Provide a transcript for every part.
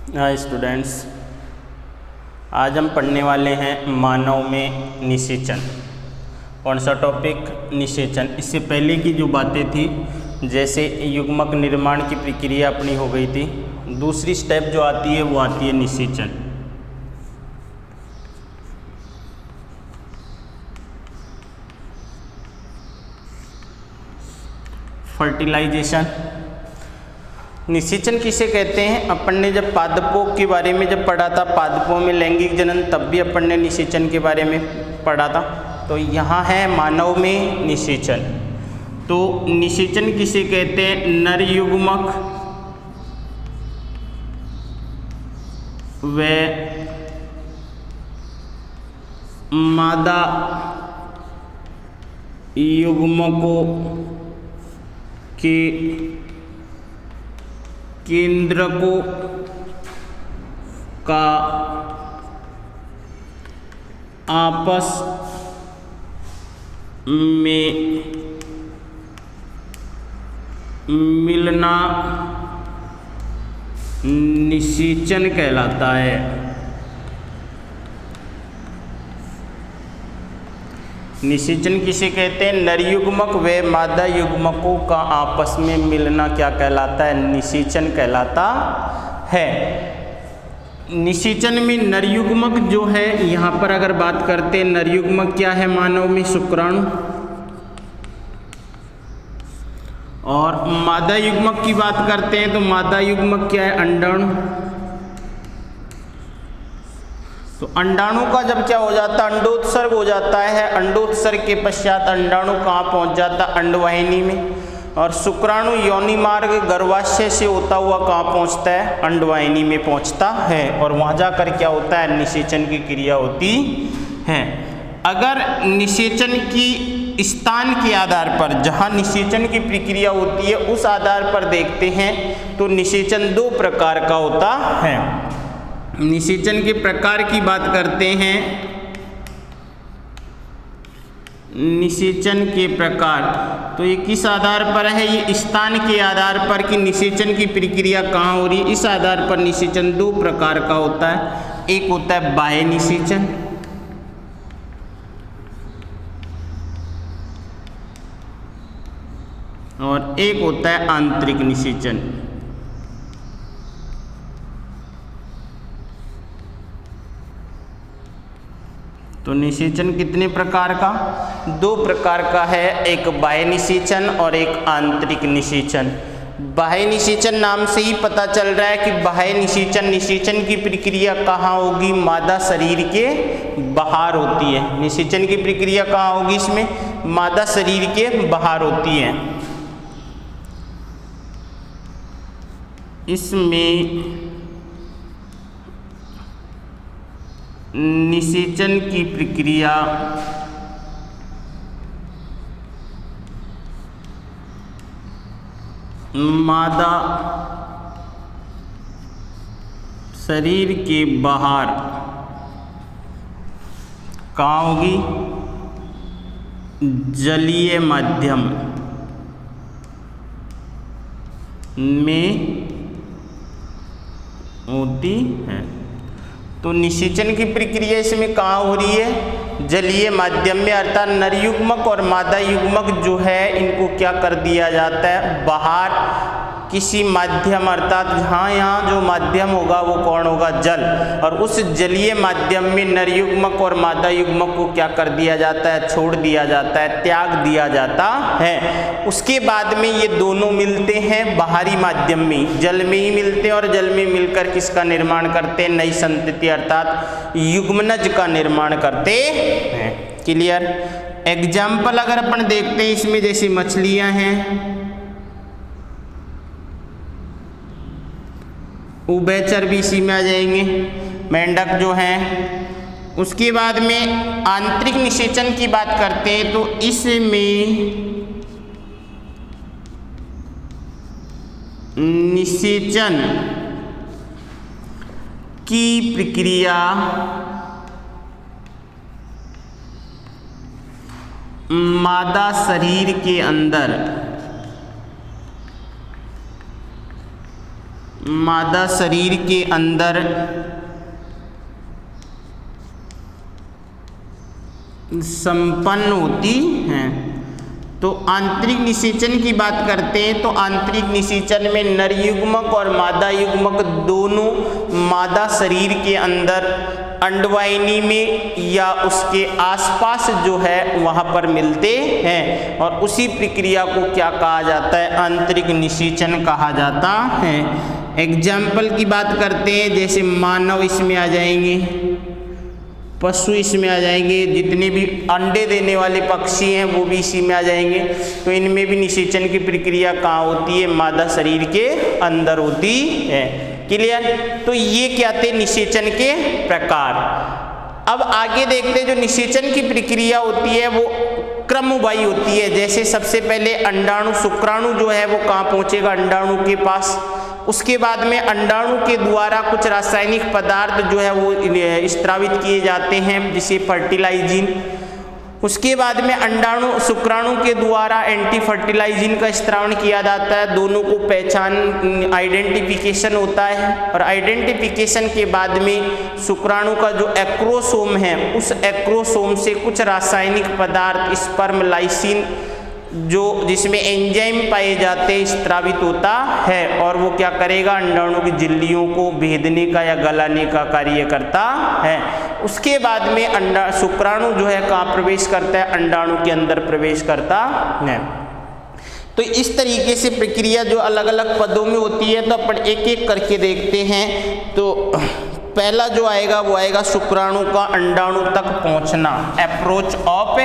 Hi students, आज हम पढ़ने वाले हैं मानव में निषेचन। कौन सा टॉपिक? निषेचन। इससे पहले की जो बातें थी, जैसे युग्मक निर्माण की प्रक्रिया अपनी हो गई थी, दूसरी स्टेप जो आती है वो आती है निषेचन। फर्टिलाइजेशन। निषेचन किसे कहते हैं? अपन ने जब पादपों के बारे में जब पढ़ा था, पादपों में लैंगिक जनन, तब भी अपन ने निषेचन के बारे में पढ़ा था। तो यहाँ है मानव में निषेचन। तो निषेचन किसे कहते हैं? नर युग्मक व मादा युग्मकों के केंद्रकों का आपस में मिलना निषेचन कहलाता है। निषेचन किसे कहते हैं? नरयुग्मक व मादा युग्मकों का आपस में मिलना क्या कहलाता है? निषेचन कहलाता है। निषेचन में नरयुग्मक जो है, यहाँ पर अगर बात करते हैं, नरयुग्मक क्या है मानव में? शुक्राणु। और मादा युग्मक की बात करते हैं तो मादा युग्मक क्या है? अंडाणु। तो अंडाणु का जब क्या हो जाता है? अंडोत्सर्ग हो जाता है। अंडोत्सर्ग के पश्चात अंडाणु कहाँ पहुँच जाता? अंडवाहिनी में। और शुक्राणु योनि मार्ग गर्भाशय से होता हुआ कहाँ पहुँचता है? अंडवाहिनी में पहुँचता है। और वहाँ जाकर क्या होता है? निषेचन की क्रिया होती है। अगर निषेचन की स्थान के आधार पर, जहाँ निषेचन की प्रक्रिया होती है उस आधार पर देखते हैं तो निषेचन दो प्रकार का होता है। निषेचन के प्रकार की बात करते हैं। निषेचन के प्रकार तो ये किस आधार पर है? ये स्थान के आधार पर कि निषेचन की प्रक्रिया कहाँ हो रही है, इस आधार पर निषेचन दो प्रकार का होता है। एक होता है बाह्य निषेचन और एक होता है आंतरिक निषेचन। तो निषेचन कितने प्रकार का? दो प्रकार का है, एक बाह्य निषेचन और एक आंतरिक निषेचन। बाह्य निषेचन नाम से ही पता चल रहा है कि बाह्य निषेचन, निषेचन की प्रक्रिया कहाँ होगी? मादा शरीर के बाहर होती है। निषेचन की प्रक्रिया कहाँ होगी? इसमें मादा शरीर के बाहर होती है। इसमें निषेचन की प्रक्रिया मादा शरीर के बाहर कहाँ होगी? जलीय माध्यम में होती है। तो निषेचन की प्रक्रिया इसमें कहाँ हो रही है? जलीय माध्यम में, अर्थात नरयुग्मक और मादा युग्मक जो है इनको क्या कर दिया जाता है? बाहर किसी माध्यम, अर्थात जहाँ यहाँ जो माध्यम होगा वो कौन होगा? जल। और उस जलीय माध्यम में नरयुग्मक और मादा युग्मक को क्या कर दिया जाता है? छोड़ दिया जाता है, त्याग दिया जाता है। उसके बाद में ये दोनों मिलते हैं बाहरी माध्यम में, जल में ही मिलते हैं और जल में मिलकर किसका निर्माण करते हैं? नई संतति अर्थात युग्मनज का निर्माण करते हैं। क्लियर? एग्जाम्पल अगर अपन देखते हैं इसमें, जैसे मछलियां हैं, उभयचर भी इसी में आ जाएंगे, मेंढक जो हैं। उसके बाद में आंतरिक निषेचन की बात करते हैं तो इसमें निषेचन की प्रक्रिया मादा शरीर के अंदर मादा शरीर के अंदर संपन्न होती हैं। तो आंतरिक निषेचन की बात करते हैं तो आंतरिक निषेचन में नर युग्मक और मादा युग्मक दोनों मादा शरीर के अंदर अंडवाहिनी में या उसके आसपास जो है वहाँ पर मिलते हैं और उसी प्रक्रिया को क्या कहा जाता है, आंतरिक निषेचन कहा जाता है। एग्जाम्पल की बात करते हैं, जैसे मानव इसमें आ जाएंगे, पशु इसमें आ जाएंगे, जितने भी अंडे देने वाले पक्षी हैं वो भी इसी में आ जाएंगे। तो इनमें भी निषेचन की प्रक्रिया कहाँ होती है, मादा शरीर के अंदर होती है। क्लियर। तो ये क्या थे निषेचन के प्रकार। अब आगे देखते हैं, जो निषेचन की प्रक्रिया होती है वो क्रमवाई होती है। जैसे सबसे पहले अंडाणु शुक्राणु जो है वो कहाँ पहुँचेगा, अंडाणु के पास। उसके बाद में अंडाणु के द्वारा कुछ रासायनिक पदार्थ जो है वो स्त्रावित किए जाते हैं, जिसे फर्टिलाइजिन। उसके बाद में अंडाणु शुक्राणु के द्वारा एंटी फर्टिलाइजिन का स्त्रावण किया जाता है। दोनों को पहचान आइडेंटिफिकेशन होता है और आइडेंटिफिकेशन के बाद में शुक्राणु का जो एक्रोसोम है उस एक्रोसोम से कुछ रासायनिक पदार्थ स्पर्म लाइसिन जो जिसमें एंजाइम पाए जाते हैं स्त्रावित होता है और वो क्या करेगा, अंडाणु की झिल्लियों को भेदने का या गलाने का कार्य करता है। उसके बाद में शुक्राणु जो है कहाँ प्रवेश करता है, अंडाणु के अंदर प्रवेश करता है। तो इस तरीके से प्रक्रिया जो अलग अलग पदों में होती है तो अपन एक एक करके देखते हैं। तो पहला जो आएगा वो आएगा शुक्राणु का अंडाणु तक पहुंचना, अप्रोच ऑफ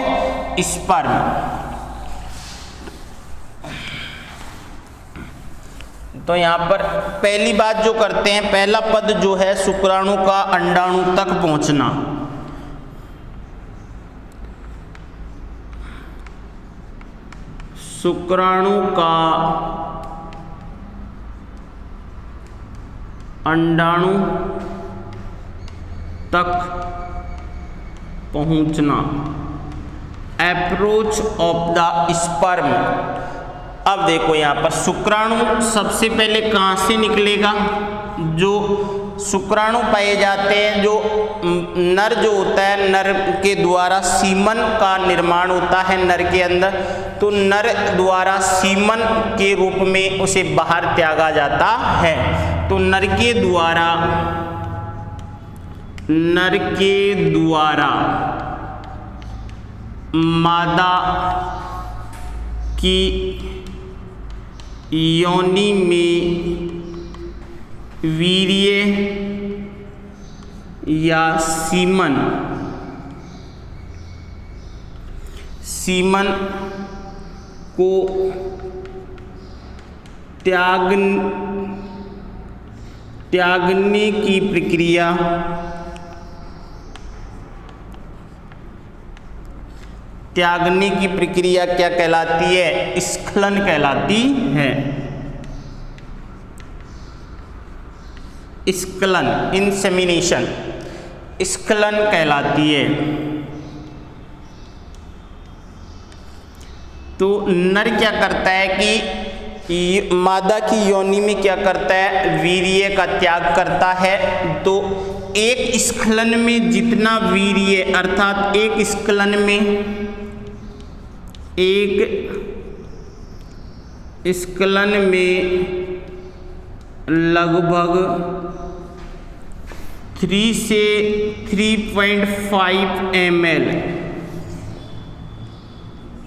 स्पर्म। तो यहाँ पर पहली बात जो करते हैं, पहला पद जो है शुक्राणु का अंडाणु तक पहुंचना। शुक्राणु का अंडाणु तक पहुंचना, अप्रोच ऑफ द स्पर्म। अब देखो यहाँ पर शुक्राणु सबसे पहले कहाँ से निकलेगा, जो शुक्राणु पाए जाते हैं, जो नर जो होता है, नर के द्वारा सीमन का निर्माण होता है नर के अंदर। तो नर द्वारा सीमन के रूप में उसे बाहर त्यागा जाता है। तो नर के द्वारा मादा की योनि में वीर्य या सीमन को त्यागने की प्रक्रिया क्या कहलाती है, स्खलन कहलाती है। स्खलन, इंसेमिनेशन, स्खलन कहलाती है। तो नर क्या करता है कि मादा की योनि में क्या करता है, वीर्य का त्याग करता है। तो एक स्खलन में जितना वीर्य, अर्थात एक स्खलन में लगभग 3 से 3.5 ml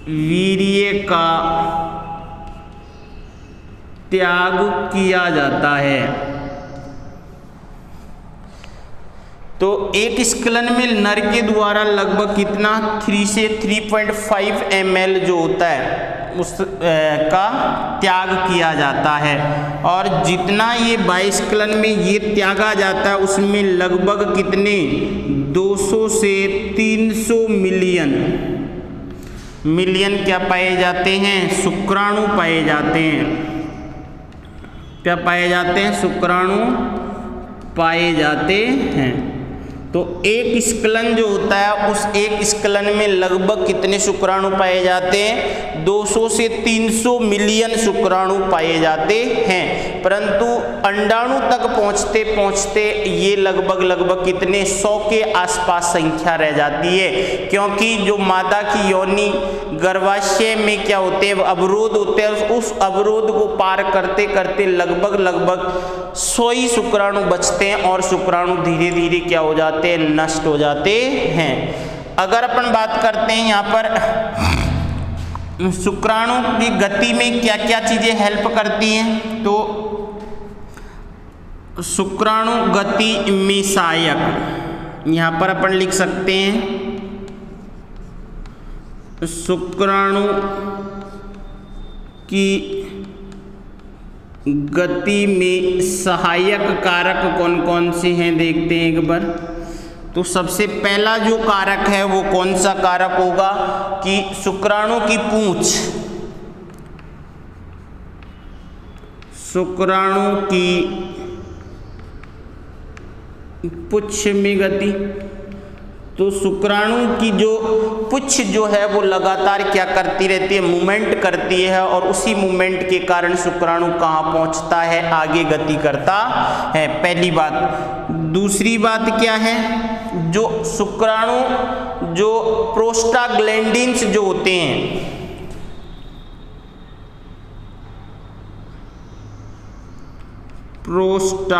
वीर्य का त्याग किया जाता है। तो एक स्खलन में नर के द्वारा लगभग कितना, 3 से 3.5 ml जो होता है उसका त्याग किया जाता है। और जितना ये बाइस्खलन में ये त्यागा जाता है उसमें लगभग कितने, 200 से 300 मिलियन क्या पाए जाते हैं, शुक्राणु पाए जाते हैं। क्या पाए जाते हैं, शुक्राणु पाए जाते हैं। तो एक स्खलन जो होता है उस एक स्खलन में लगभग कितने शुक्राणु पाए जाते हैं? 200 से 300 मिलियन शुक्राणु पाए जाते हैं, परंतु अंडाणु तक पहुंचते पहुंचते ये लगभग कितने 100 के आसपास संख्या रह जाती है, क्योंकि जो मादा की योनि गर्भाशय में क्या होते हैं, अवरोध होते हैं, उस अवरोध को पार करते करते लगभग 100 ही शुक्राणु बचते हैं और शुक्राणु धीरे धीरे क्या हो जाते हैं, नष्ट हो जाते हैं। अगर अपन बात करते हैं यहाँ पर शुक्राणु की गति में क्या क्या चीजें हेल्प करती हैं, तो शुक्राणु गति में सहायक यहाँ पर अपन लिख सकते हैं शुक्राणु की गति में सहायक कारक कौन कौन से हैं, देखते हैं एक बार। तो सबसे पहला जो कारक है वो कौन सा कारक होगा कि शुक्राणु की पूंछ, शुक्राणु की पुच्छ में गति। तो शुक्राणु की जो पुच्छ जो है वो लगातार क्या करती रहती है, मूवमेंट करती है, और उसी मूवमेंट के कारण शुक्राणु कहाँ पहुँचता है, आगे गति करता है, पहली बात। दूसरी बात क्या है, जो शुक्राणु जो प्रोस्टाग्लैंडिन्स जो होते हैं, प्रोस्टाग्लैंडिन्स,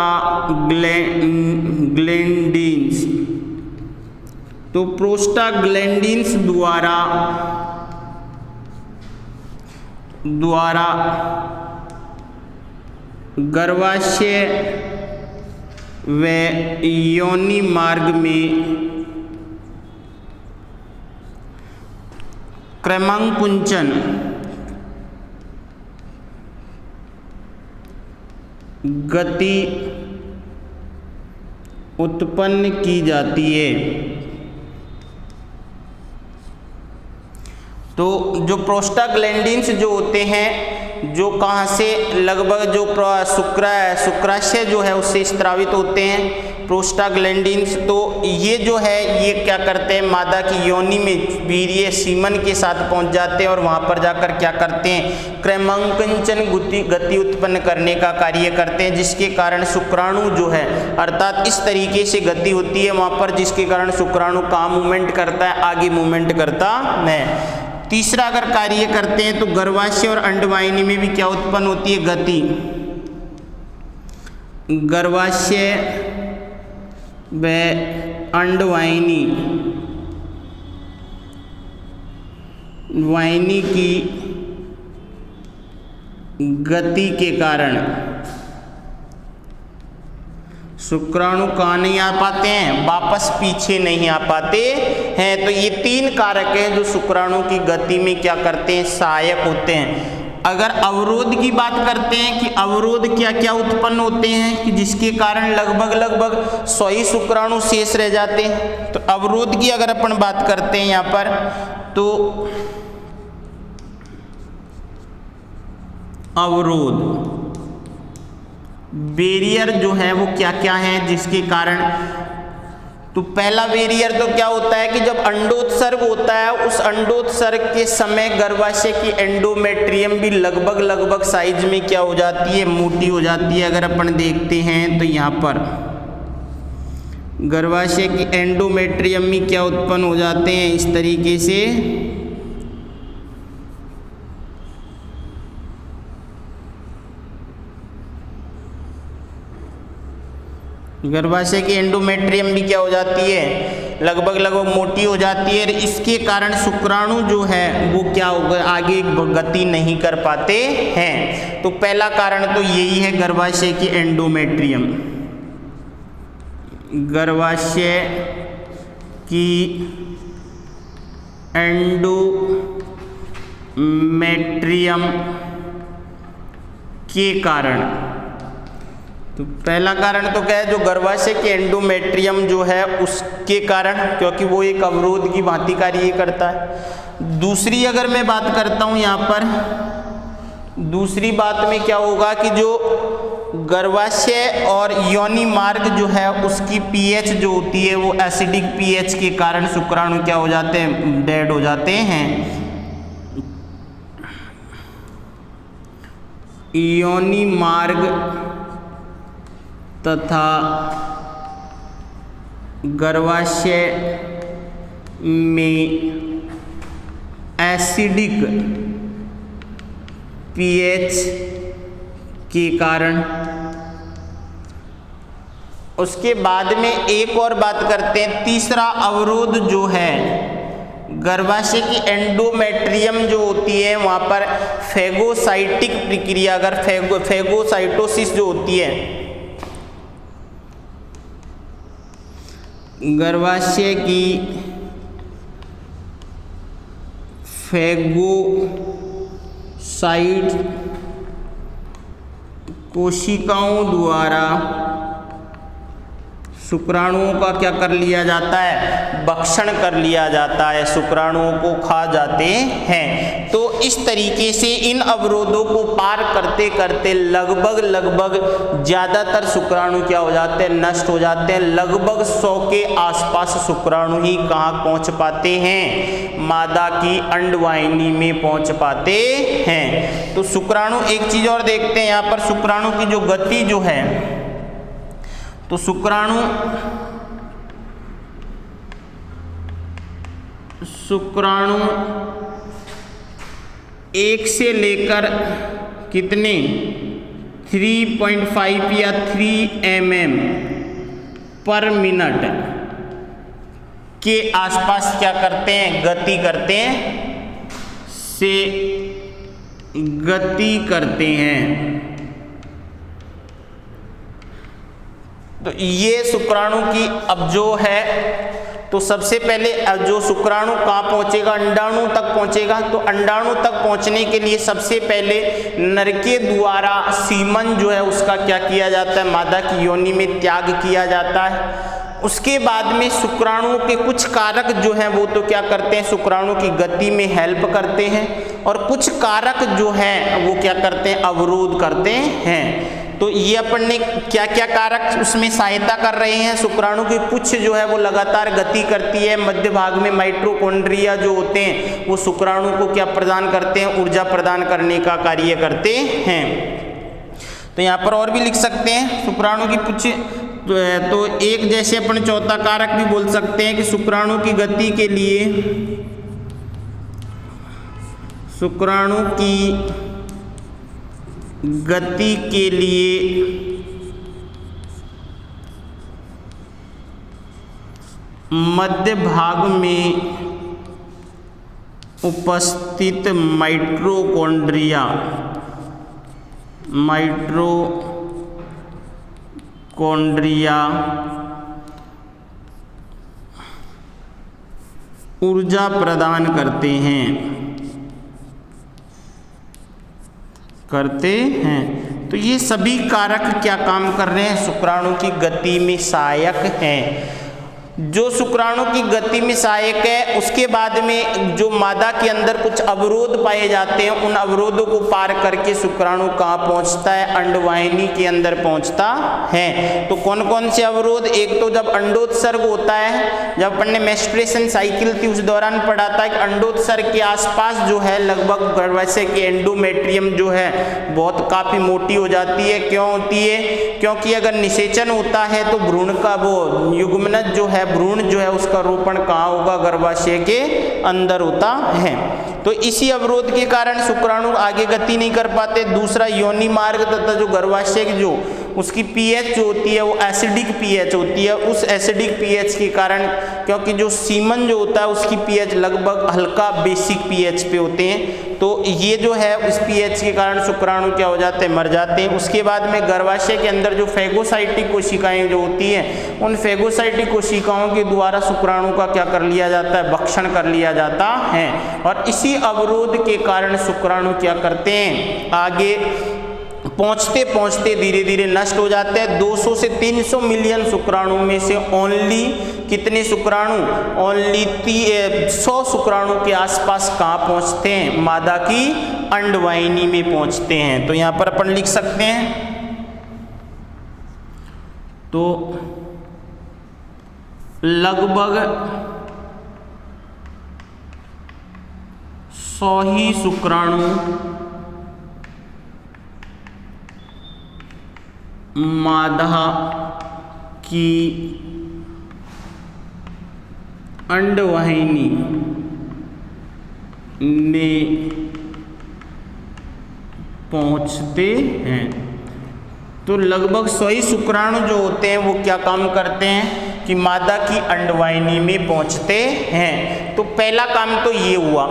तो प्रोस्टाग्लैंडिन्स द्वारा गर्भाशय व योनि मार्ग में क्रमांकुंचन गति उत्पन्न की जाती है। तो जो प्रोस्टाग्लैंडिन्स जो होते हैं, जो कहाँ से लगभग जो शुक्राशय जो है उससे स्त्रावित होते हैं प्रोस्टाग्लैंडिन्स, तो ये जो है ये क्या करते हैं, मादा की योनि में वीर्य सीमन के साथ पहुंच जाते हैं और वहाँ पर जाकर क्या करते हैं, क्रमांकन गति उत्पन्न करने का कार्य करते हैं, जिसके कारण शुक्राणु जो है अर्थात इस तरीके से गति होती है वहाँ पर, जिसके कारण शुक्राणु कहाँ मूवमेंट करता है, आगे मूवमेंट करता है। तीसरा अगर कार्य करते हैं तो गर्भाशय और अंडवाहिनी में भी क्या उत्पन्न होती है, गति। गर्भाशय व अंडवाहिनी की गति के कारण शुक्राणु कहाँ नहीं आ पाते हैं, वापस पीछे नहीं आ पाते हैं। तो ये तीन कारक हैं जो शुक्राणु की गति में क्या करते हैं, सहायक होते हैं। अगर अवरोध की बात करते हैं कि अवरोध क्या क्या उत्पन्न होते हैं कि जिसके कारण लगभग 100 ही शुक्राणु शेष रह जाते हैं। तो अवरोध की अगर अपन बात करते हैं यहाँ पर, तो अवरोध बैरियर जो है वो क्या क्या है जिसके कारण, तो पहला बैरियर तो क्या होता है कि जब अंडोत्सर्ग होता है उस अंडोत्सर्ग के समय गर्भाशय की एंडोमेट्रियम भी लगभग साइज में क्या हो जाती है, मोटी हो जाती है। अगर अपन देखते हैं तो यहाँ पर गर्भाशय की एंडोमेट्रियम में क्या उत्पन्न हो जाते हैं, इस तरीके से गर्भाशय की एंडोमेट्रियम भी क्या हो जाती है, लगभग मोटी हो जाती है। इसके कारण शुक्राणु जो है वो क्या होगा, आगे गति नहीं कर पाते हैं। तो पहला कारण तो यही है, गर्भाशय की एंडोमेट्रियम। गर्भाशय की एंडोमेट्रियम के कारण, तो पहला कारण तो क्या है, जो गर्भाशय के एंडोमेट्रियम जो है उसके कारण, क्योंकि वो एक अवरोध की भांति कार्य करता है। दूसरी अगर मैं बात करता हूँ यहाँ पर, दूसरी बात में क्या होगा कि जो गर्भाशय और योनि मार्ग जो है उसकी पीएच जो होती है वो एसिडिक पीएच के कारण शुक्राणु क्या हो जाते हैं, डेड हो जाते हैं। योनि मार्ग तथा गर्भाशय में एसिडिक पीएच के कारण। उसके बाद में एक और बात करते हैं, तीसरा अवरोध जो है गर्भाशय की एंडोमेट्रियम जो होती है वहाँ पर फेगोसाइटिक प्रक्रिया, अगर फेगोसाइटोसिस जो होती है, गर्भाशय की फेगोसाइट कोशिकाओं द्वारा शुक्राणुओं का क्या कर लिया जाता है, भक्षण कर लिया जाता है, शुक्राणुओं को खा जाते हैं। तो इस तरीके से इन अवरोधों को पार करते करते लगभग ज़्यादातर शुक्राणु क्या हो जाते हैं, नष्ट हो जाते हैं। लगभग 100 के आसपास शुक्राणु ही कहाँ पहुँच पाते हैं, मादा की अंडवाहिनी में पहुँच पाते हैं। तो शुक्राणु, एक चीज़ और देखते हैं यहाँ पर, शुक्राणु की जो गति जो है, तो शुक्राणु एक से लेकर कितने 3.5 या 3 mm पर मिनट के आसपास क्या करते हैं, गति करते हैं, से गति करते हैं। तो ये शुक्राणु की अब जो है, तो सबसे पहले जो शुक्राणु कहाँ पहुँचेगा, अंडाणु तक पहुँचेगा। तो अंडाणु तक पहुँचने के लिए सबसे पहले नर के द्वारा सीमन जो है उसका क्या किया जाता है, मादा की योनि में त्याग किया जाता है। उसके बाद में शुक्राणुओं के कुछ कारक जो हैं वो तो क्या करते हैं, शुक्राणु की गति में हेल्प करते हैं, और कुछ कारक जो हैं वो क्या करते हैं, अवरोध करते हैं। तो ये अपन ने क्या क्या कारक उसमें सहायता कर रहे हैं। शुक्राणु की पुच्छ जो है वो लगातार गति करती है, मध्य भाग में माइटोकॉन्ड्रिया जो होते हैं वो शुक्राणु को क्या प्रदान करते हैं, ऊर्जा प्रदान करने का कार्य करते हैं। तो यहाँ पर और भी लिख सकते हैं शुक्राणु की पुच्छ, तो एक जैसे अपन चौथा कारक भी बोल सकते हैं कि शुक्राणु की गति के लिए, शुक्राणु की गति के लिए मध्य भाग में उपस्थित माइटोकॉन्ड्रिया ऊर्जा प्रदान करते हैं। तो ये सभी कारक क्या काम कर रहे हैं, शुक्राणु की गति में सहायक हैं। जो शुक्राणु की गति में सहायक है, उसके बाद में जो मादा के अंदर कुछ अवरोध पाए जाते हैं, उन अवरोधों को पार करके शुक्राणु कहाँ पहुँचता है, अंडवाहिनी के अंदर पहुँचता है। तो कौन कौन से अवरोध, एक तो जब अंडोत्सर्ग होता है, जब अपन ने मेंस्ट्रुएशन साइकिल थी उस दौरान पढ़ा था कि अंडोत्सर्ग के आसपास जो है लगभग गर्भाशय की एंडोमेट्रियम जो है बहुत काफ़ी मोटी हो जाती है। क्यों होती है, क्योंकि अगर निषेचन होता है तो भ्रूण का वो युग्मनज जो है, भ्रूण जो है उसका रोपण कहाँ होगा, गर्भाशय के अंदर होता है। तो इसी अवरोध के कारण शुक्राणु आगे गति नहीं कर पाते। दूसरा योनि मार्ग तथा जो गर्भाशय की जो उसकी पीएच जो होती है वो एसिडिक पीएच होती है। उस एसिडिक पीएच के कारण, क्योंकि जो सीमन जो होता है उसकी पीएच लगभग हल्का बेसिक पीएच पे होते हैं, तो ये जो है उस पीएच के कारण शुक्राणु क्या हो जाते हैं, मर जाते हैं। उसके बाद में गर्भाशय के अंदर जो फेगोसाइटिक कोशिकाएं जो होती हैं, उन फेगोसाइटिक कोशिकाओं के द्वारा शुक्राणु का क्या कर लिया जाता है, भक्षण कर लिया जाता है। और इसी अवरोध के कारण शुक्राणु क्या करते हैं, आगे पहुँचते पहुँचते धीरे धीरे नष्ट हो जाते हैं। 200 से 300 मिलियन शुक्राणु में से ओनली कितने शुक्राणु, ओनली 100 शुक्राणु के आसपास कहाँ पहुँचते हैं, मादा की अंडवाहिनी में पहुँचते हैं। तो यहाँ पर अपन लिख सकते हैं तो लगभग 100 ही शुक्राणु मादा की अंडवाहिनी में पहुंचते हैं। तो लगभग 100 ही शुक्राणु जो होते हैं वो क्या काम करते हैं कि मादा की अंडवाहिनी में पहुंचते हैं। तो पहला काम तो ये हुआ।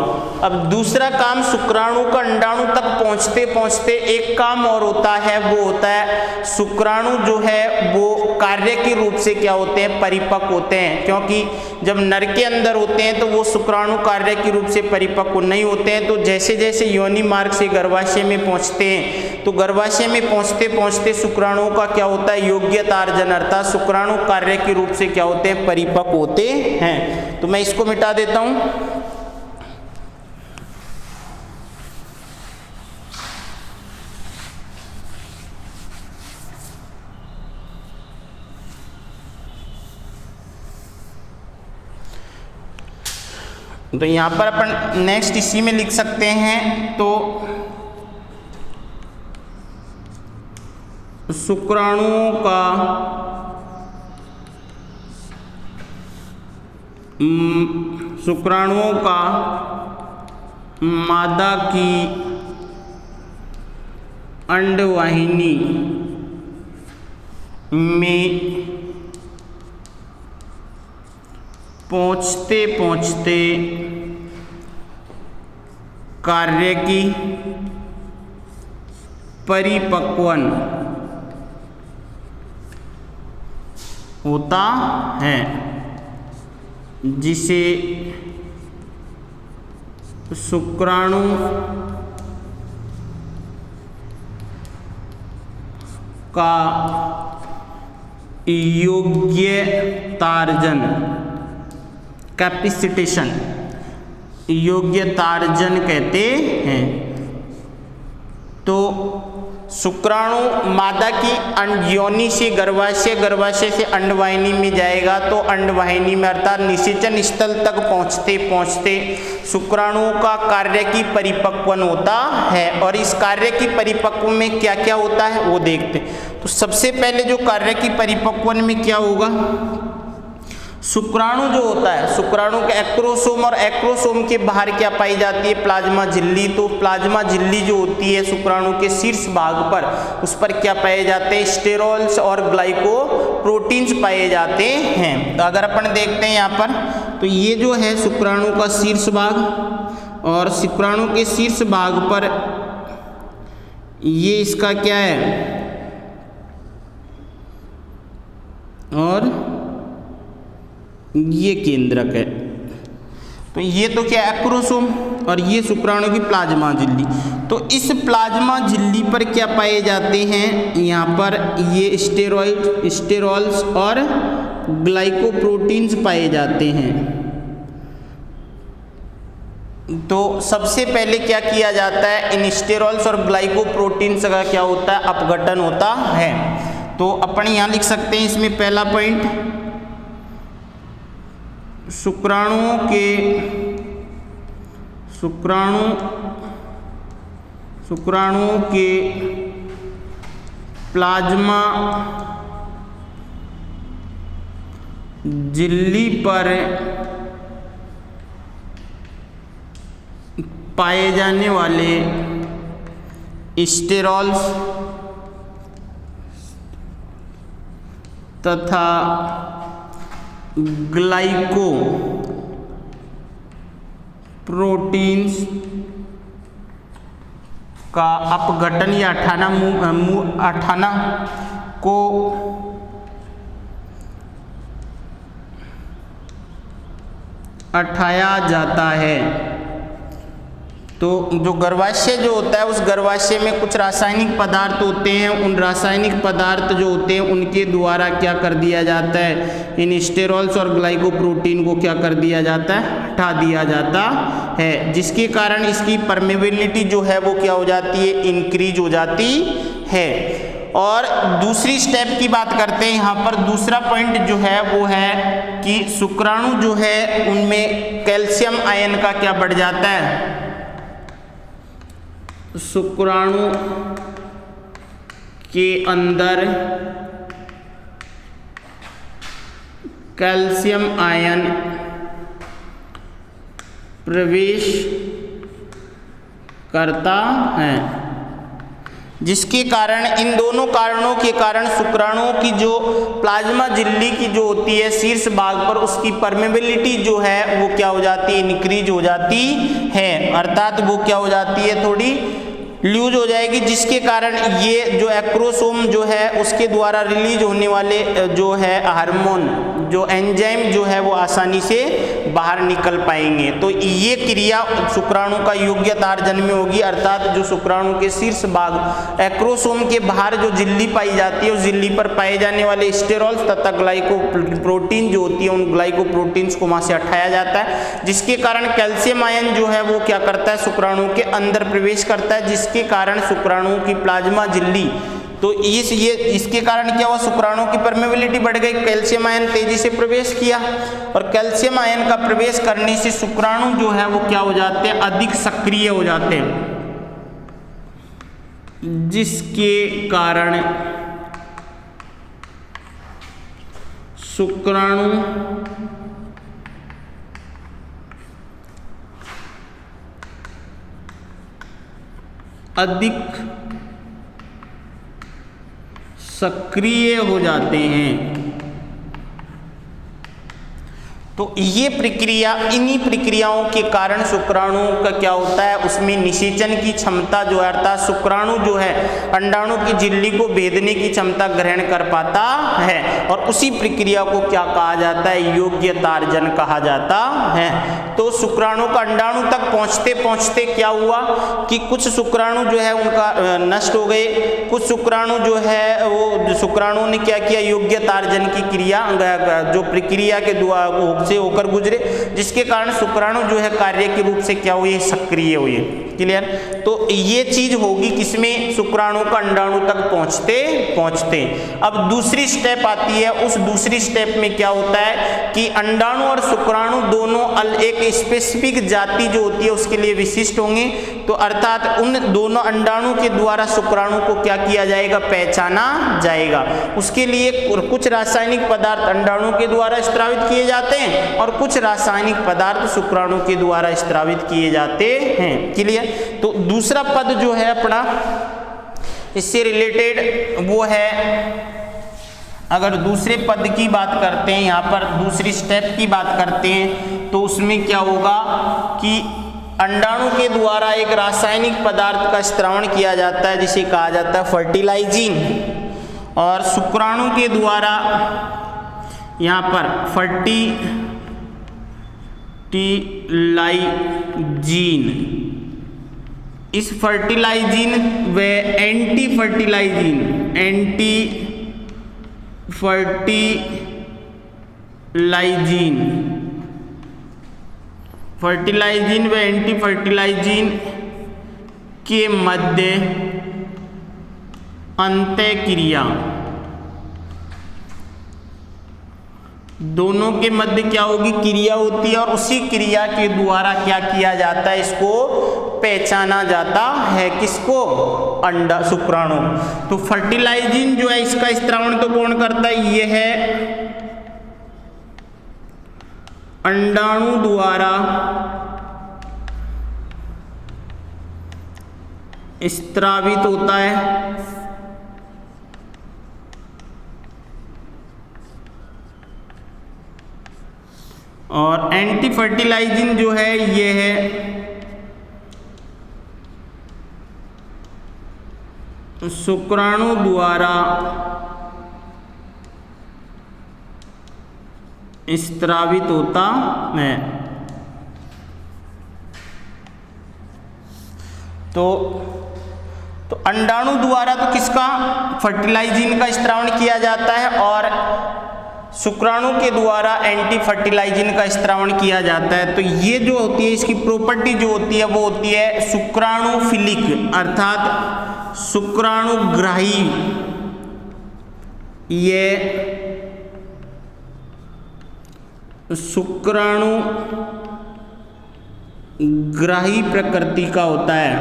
अब दूसरा काम, शुक्राणु का अंडाणु तक पहुंचते पहुंचते एक काम और होता है, वो होता है शुक्राणु जो है वो कार्य के रूप से क्या होते हैं, परिपक्व होते हैं। क्योंकि जब नर के अंदर होते हैं तो वो शुक्राणु कार्य के रूप से परिपक्व नहीं होते हैं। तो जैसे जैसे योनि मार्ग से गर्भाशय में पहुंचते हैं तो गर्भाशय में पहुंचते पहुंचते शुक्राणुओं का क्या होता है, योग्यतार्जन, अर्थात शुक्राणु कार्य के रूप से क्या होते हैं, परिपक्व होते हैं। तो मैं इसको मिटा देता हूं। तो यहां पर अपन नेक्स्ट इसी में लिख सकते हैं। तो शुक्राणुओं का मादा की अंडवाहिनी में पहुंचते पहुंचते कार्य की परिपक्वन होता है, जिसे शुक्राणु का योग्यतार्जन, कैपेसिटेशन, योग्यतार्जन कहते हैं। तो शुक्राणु मादा की योनि से गर्भाशय, गर्भाशय से अंडवाहिनी में जाएगा तो अंडवाहिनी में अर्थात निषेचन स्थल तक पहुंचते पहुंचते शुक्राणुओं का कार्य की परिपक्वन होता है। और इस कार्य की परिपक्व में क्या क्या होता है वो देखते हैं। तो सबसे पहले जो कार्य की परिपक्वन में क्या होगा, शुक्राणु जो होता है, शुक्राणु के एक्रोसोम और एक्रोसोम के बाहर क्या पाई जाती है, प्लाज्मा झिल्ली। तो प्लाज्मा झिल्ली जो होती है शुक्राणु के शीर्ष भाग पर, उस पर क्या पाए जाते हैं, स्टेरॉल्स और ग्लाइकोप्रोटीन्स पाए जाते हैं। तो अगर अपन देखते हैं यहाँ पर, तो ये जो है शुक्राणु का शीर्ष भाग, और शुक्राणु के शीर्ष भाग पर ये इसका क्या है, और ये केंद्रक है। तो ये तो क्या एक्रोसोम, और ये शुक्राणु की प्लाज्मा झिल्ली। तो इस प्लाज्मा झिल्ली पर क्या पाए जाते हैं, यहाँ पर ये स्टेरॉइड, स्टेरॉल्स और ग्लाइकोप्रोटीन्स पाए जाते हैं। तो सबसे पहले क्या किया जाता है, इन स्टेरॉल्स और ग्लाइकोप्रोटीन्स का क्या होता है, अपघटन होता है। तो अपन यहाँ लिख सकते हैं इसमें पहला पॉइंट, शुक्राणुओं के प्लाज्मा झिल्ली पर पाए जाने वाले स्टेरॉल्स तथा ग्लाइको प्रोटीन्स का अपघटन या अठाना को अठाया जाता है। तो जो गर्भाशय जो होता है, उस गर्भाशय में कुछ रासायनिक पदार्थ होते हैं, उन रासायनिक पदार्थ जो होते हैं उनके द्वारा क्या कर दिया जाता है, इन स्टेरॉल्स और ग्लाइकोप्रोटीन को क्या कर दिया जाता है, हटा दिया जाता है, जिसके कारण इसकी परमेबिलिटी जो है वो क्या हो जाती है, इंक्रीज हो जाती है। और दूसरी स्टेप की बात करते हैं। यहाँ पर दूसरा पॉइंट जो है वो है कि शुक्राणु जो है उनमें कैल्शियम आयन का क्या बढ़ जाता है, शुक्राणु के अंदर कैल्शियम आयन प्रवेश करता है, जिसके कारण इन दोनों कारणों के कारण शुक्राणुओं की जो प्लाज्मा झिल्ली की जो होती है शीर्ष भाग पर, उसकी परमेबिलिटी जो है वो क्या हो जाती है, इंक्रीज हो जाती है, अर्थात वो क्या हो जाती है, थोड़ी लूज हो जाएगी, जिसके कारण ये जो एक्रोसोम जो है उसके द्वारा रिलीज होने वाले जो है हार्मोन, जो एंजाइम जो है वो आसानी से बाहर निकल पाएंगे। तो ये क्रिया शुक्राणु का योग्यतार्जन में होगी, अर्थात जो शुक्राणु के शीर्ष भाग एक्रोसोम के बाहर जो झिल्ली पाई जाती है, उस झिल्ली पर पाए जाने वाले स्टेरॉल्स तथा ग्लाइकोप्रोटीन जो होती है, उन ग्लाइकोप्रोटीन्स को वहां से हटाया जाता है, जिसके कारण कैल्शियम आयन जो है वो क्या करता है, शुक्राणु के अंदर प्रवेश करता है, जिसके कारण शुक्राणु की प्लाज्मा झिल्ली, तो इसके कारण क्या हुआ, शुक्राणु की परमेबिलिटी बढ़ गई, कैल्शियम आयन तेजी से प्रवेश किया, और कैल्शियम आयन का प्रवेश करने से शुक्राणु जो है वो क्या हो जाते हैं, अधिक सक्रिय हो जाते हैं, जिसके कारण शुक्राणु अधिक सक्रिय हो जाते हैं। तो ये प्रक्रिया, इन्हीं प्रक्रियाओं के कारण शुक्राणु का क्या होता है, उसमें निषेचन की क्षमता जो है, अर्थात शुक्राणु जो है अंडाणु की झिल्ली को भेदने की क्षमता ग्रहण कर पाता है, और उसी प्रक्रिया को क्या कहा जाता है, योग्यतार्जन कहा जाता है। तो शुक्राणु का अंडाणु तक पहुंचते पहुंचते क्या हुआ कि कुछ शुक्राणु जो है उनका नष्ट हो गए, कुछ शुक्राणु जो है वो शुक्राणु ने क्या किया, योग्यतार्जन की क्रिया जो प्रक्रिया के द्वारा से होकर गुजरे, जिसके कारण शुक्राणु जो है कार्य के रूप से क्या हुए, सक्रिय हुए। क्लियर। तो ये चीज होगी किसमें, शुक्राणु का अंडाणु तक पहुंचते पहुंचते। अब दूसरी स्टेप आती है, उस दूसरी स्टेप में क्या होता है कि अंडाणु और शुक्राणु दोनों एक स्पेसिफिक जाति जो होती है उसके लिए विशिष्ट होंगे, तो अर्थात उन दोनों अंडाणु के द्वारा शुक्राणु को क्या किया जाएगा, पहचाना जाएगा। उसके लिए कुछ रासायनिक पदार्थ अंडाणु के द्वारा स्त्रावित किए जाते हैं और कुछ रासायनिक पदार्थ शुक्राणु के द्वारा स्त्रावित किए जाते हैं। क्लियर। तो दूसरा पद जो है अपना इससे रिलेटेड वो है, अगर दूसरे पद की बात करते हैं, यहाँ पर दूसरी स्टेप की बात करते हैं, तो उसमें क्या होगा कि अंडाणु के द्वारा एक रासायनिक पदार्थ का स्त्रावण किया जाता है जिसे कहा जाता है फर्टिलाइजिन, और शुक्राणु के द्वारा यहाँ पर फर्टिलाइजिन, इस फर्टिलाइजिन व एंटी फर्टिलाइजिन व एंटी फर्टिलाइजिन के मध्य अंतःक्रिया, दोनों के मध्य क्या होगी, क्रिया होती है, और उसी क्रिया के द्वारा क्या किया जाता है, इसको पहचाना जाता है, किसको, अंडा शुक्राणु। तो फर्टिलाइजिन जो है इसका स्त्रावण तो कौन करता है, ये है अंडाणु द्वारा स्त्रावित होता है, और एंटी फर्टिलाइजिन जो है ये है शुक्राणु द्वारा स्त्रावित होता है। तो अंडाणु द्वारा तो किसका, फर्टिलाइजिन का स्त्रावण किया जाता है, और शुक्राणु के द्वारा एंटी फर्टिलाइजिन का स्त्रावण किया जाता है। तो ये जो होती है इसकी प्रॉपर्टी जो होती है वो होती है शुक्राणुफिलिक, अर्थात शुक्राणुग्राही ये शुक्राणु ग्राही प्रकृति का होता है,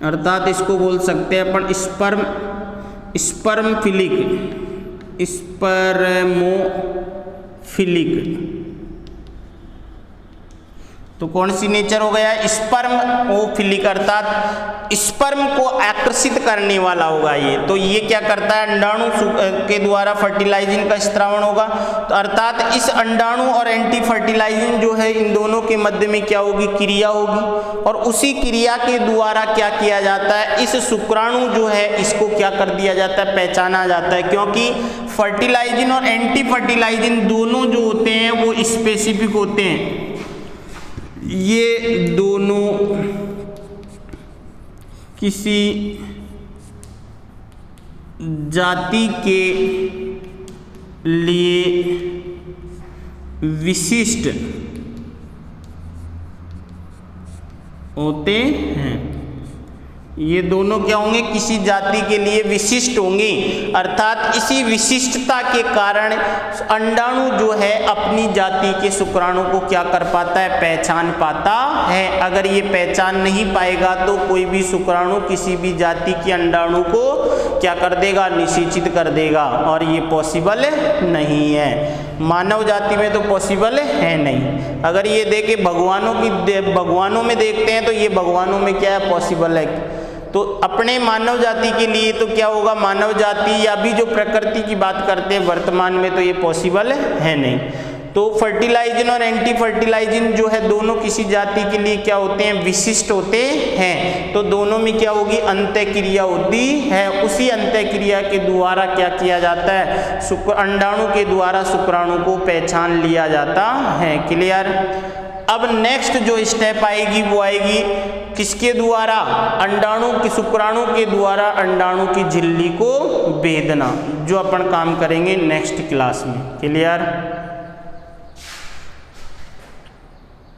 अर्थात इसको बोल सकते हैं अपन स्पर्मोफिलिक। तो कौन सी नेचर हो गया? स्पर्मोफिलिक, अर्थात स्पर्म को आकर्षित करने वाला होगा ये। तो ये क्या करता है? अंडाणु के द्वारा फर्टिलाइजिंग का स्त्रावण होगा। तो अर्थात इस अंडाणु और एंटी फर्टिलाइजिंग जो है, इन दोनों के मध्य में क्या होगी? क्रिया होगी। और उसी क्रिया के द्वारा क्या किया जाता है? इस शुक्राणु जो है इसको क्या कर दिया जाता है? पहचाना जाता है, क्योंकि फर्टिलाइजिंग और एंटी फर्टिलाइजिंग दोनों जो होते हैं वो स्पेसिफिक होते हैं। ये दोनों किसी जाति के लिए विशिष्ट होते हैं। ये दोनों क्या होंगे? किसी जाति के लिए विशिष्ट होंगे, अर्थात इसी विशिष्टता के कारण अंडाणु जो है अपनी जाति के शुक्राणु को क्या कर पाता है? पहचान पाता है। अगर ये पहचान नहीं पाएगा तो कोई भी शुक्राणु किसी भी जाति के अंडाणु को क्या कर देगा? निषेचित कर देगा, और ये पॉसिबल नहीं है। मानव जाति में तो पॉसिबल है नहीं। अगर ये देखे भगवानों में देखते हैं तो ये भगवानों में क्या है? पॉसिबल है। तो अपने मानव जाति के लिए तो क्या होगा? मानव जाति या भी जो प्रकृति की बात करते हैं वर्तमान में, तो ये पॉसिबल है नहीं। तो फर्टिलाइजिंग और एंटी फर्टिलाइजिंग जो है दोनों किसी जाति के लिए क्या होते हैं? विशिष्ट होते हैं। तो दोनों में क्या होगी? अंतःक्रिया होती है। उसी अंतःक्रिया के द्वारा क्या किया जाता है? अंडाणु के द्वारा शुक्राणु को पहचान लिया जाता है। क्लियर? अब नेक्स्ट जो स्टेप आएगी वो आएगी किसके द्वारा? अंडाणु के शुक्राणु के द्वारा अंडाणु की झिल्ली को भेदना, जो अपन काम करेंगे नेक्स्ट क्लास में। क्लियर?